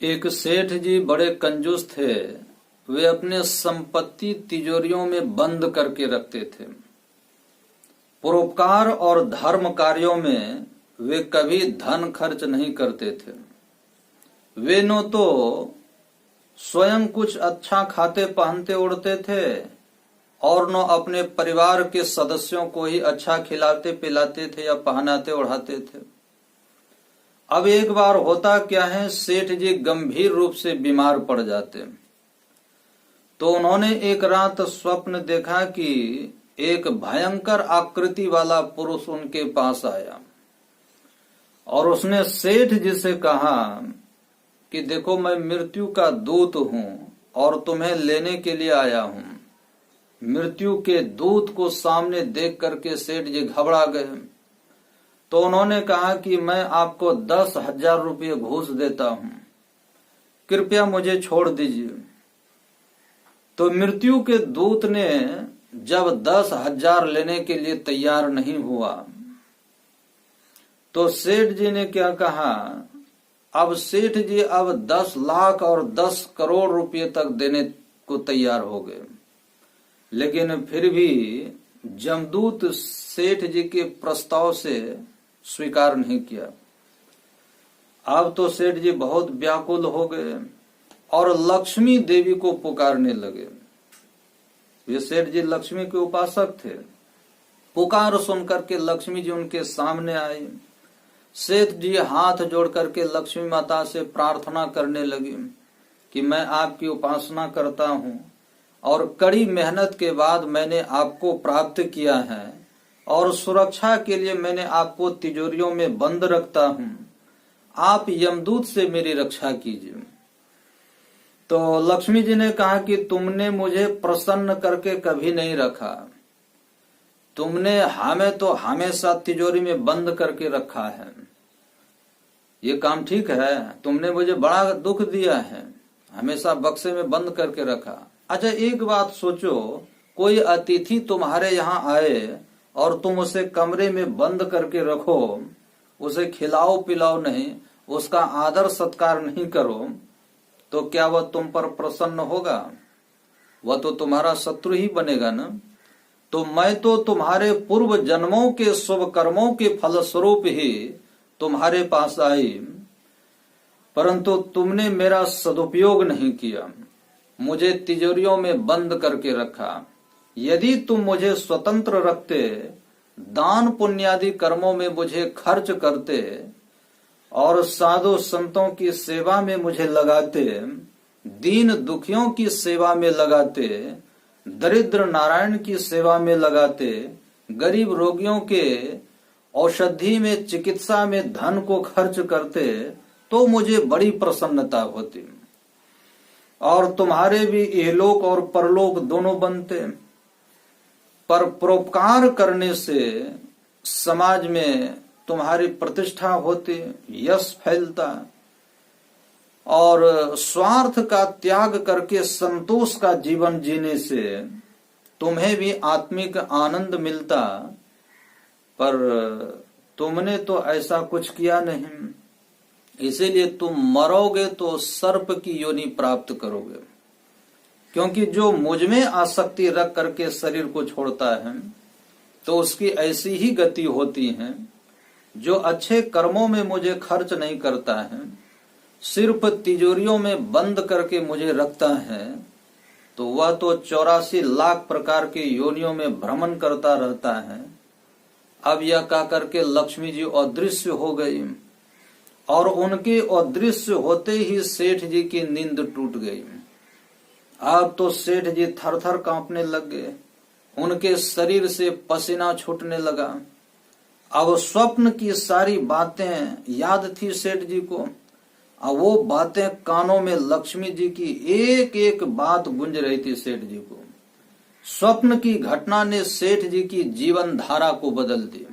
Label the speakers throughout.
Speaker 1: एक सेठ जी बड़े कंजूस थे। वे अपने संपत्ति तिजोरियों में बंद करके रखते थे। परोपकार और धर्म कार्यों में वे कभी धन खर्च नहीं करते थे। वे न तो स्वयं कुछ अच्छा खाते पहनते उड़ते थे और न अपने परिवार के सदस्यों को ही अच्छा खिलाते पिलाते थे या पहनाते ओढ़ाते थे। अब एक बार होता क्या है, सेठ जी गंभीर रूप से बीमार पड़ जाते। तो उन्होंने एक रात स्वप्न देखा कि एक भयंकर आकृति वाला पुरुष उनके पास आया और उसने सेठ जी से कहा कि देखो, मैं मृत्यु का दूत हूं और तुम्हें लेने के लिए आया हूं। मृत्यु के दूत को सामने देख करके सेठ जी घबरा गए। तो उन्होंने कहा कि मैं आपको 10,000 रुपये घूस देता हूं, कृपया मुझे छोड़ दीजिए। तो मृत्यु के दूत ने जब 10,000 लेने के लिए तैयार नहीं हुआ तो सेठ जी ने क्या कहा, अब सेठ जी अब 10 लाख और 10 करोड़ रुपये तक देने को तैयार हो गए। लेकिन फिर भी जमदूत सेठ जी के प्रस्ताव से स्वीकार नहीं किया। अब तो सेठ जी बहुत व्याकुल हो गए और लक्ष्मी देवी को पुकारने लगे। वे सेठ जी लक्ष्मी के उपासक थे। पुकार सुनकर के लक्ष्मी जी उनके सामने आई। सेठ जी हाथ जोड़ करके लक्ष्मी माता से प्रार्थना करने लगी कि मैं आपकी उपासना करता हूं और कड़ी मेहनत के बाद मैंने आपको प्राप्त किया है और सुरक्षा के लिए मैंने आपको तिजोरियों में बंद रखता हूं। आप यमदूत से मेरी रक्षा कीजिए। तो लक्ष्मी जी ने कहा कि तुमने मुझे प्रसन्न करके कभी नहीं रखा। तुमने हमें तो हमेशा तिजोरी में बंद करके रखा है। ये काम ठीक है? तुमने मुझे बड़ा दुख दिया है, हमेशा बक्से में बंद करके रखा। अच्छा, एक बात सोचो, कोई अतिथि तुम्हारे यहाँ आए और तुम उसे कमरे में बंद करके रखो, उसे खिलाओ पिलाओ नहीं, उसका आदर सत्कार नहीं करो, तो क्या वह तुम पर प्रसन्न होगा? वह तो तुम्हारा शत्रु ही बनेगा ना। तो मैं तो तुम्हारे पूर्व जन्मों के शुभ कर्मों के फलस्वरूप ही तुम्हारे पास आई, परंतु तुमने मेरा सदुपयोग नहीं किया, मुझे तिजोरियों में बंद करके रखा। यदि तुम मुझे स्वतंत्र रखते, दान पुण्यादि कर्मों में मुझे खर्च करते और साधु संतों की सेवा में मुझे लगाते, दीन दुखियों की सेवा में लगाते, दरिद्र नारायण की सेवा में लगाते, गरीब रोगियों के औषधि में चिकित्सा में धन को खर्च करते, तो मुझे बड़ी प्रसन्नता होती और तुम्हारे भी इहलोक और परलोक दोनों बनते। पर परोपकार करने से समाज में तुम्हारी प्रतिष्ठा होती, यश फैलता और स्वार्थ का त्याग करके संतोष का जीवन जीने से तुम्हें भी आत्मिक आनंद मिलता। पर तुमने तो ऐसा कुछ किया नहीं, इसीलिए तुम मरोगे तो सर्प की योनि प्राप्त करोगे। क्योंकि जो मुझ में आसक्ति रख करके शरीर को छोड़ता है तो उसकी ऐसी ही गति होती है। जो अच्छे कर्मों में मुझे खर्च नहीं करता है, सिर्फ तिजोरियों में बंद करके मुझे रखता है, तो वह तो 84 लाख प्रकार के योनियों में भ्रमण करता रहता है। अब यह कह करके लक्ष्मी जी अदृश्य हो गई और उनके अदृश्य होते ही सेठ जी की नींद टूट गई। अब तो सेठ जी थर थर कांपने लग गए, उनके शरीर से पसीना छूटने लगा। अब स्वप्न की सारी बातें याद थी सेठ जी को। अब वो बातें कानों में लक्ष्मी जी की एक एक बात गूंज रही थी सेठ जी को। स्वप्न की घटना ने सेठ जी की जीवन धारा को बदल दी।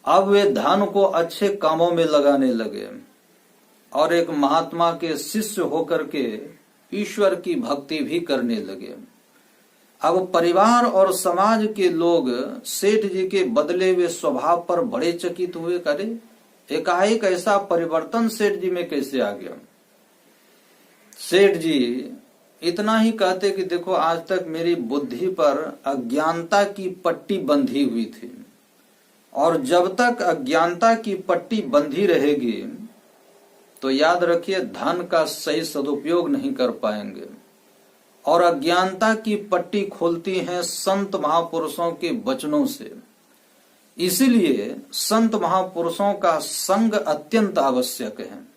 Speaker 1: अब वे धन को अच्छे कामों में लगाने लगे और एक महात्मा के शिष्य होकर के ईश्वर की भक्ति भी करने लगे। अब परिवार और समाज के लोग सेठ जी के बदले हुए स्वभाव पर बड़े चकित हुए। करे, एकाएक ऐसा परिवर्तन सेठ जी में कैसे आ गया? सेठ जी इतना ही कहते कि देखो आज तक मेरी बुद्धि पर अज्ञानता की पट्टी बंधी हुई थी, और जब तक अज्ञानता की पट्टी बंधी रहेगी तो याद रखिए धन का सही सदुपयोग नहीं कर पाएंगे। और अज्ञानता की पट्टी खोलती हैं संत महापुरुषों के वचनों से। इसीलिए संत महापुरुषों का संग अत्यंत आवश्यक है।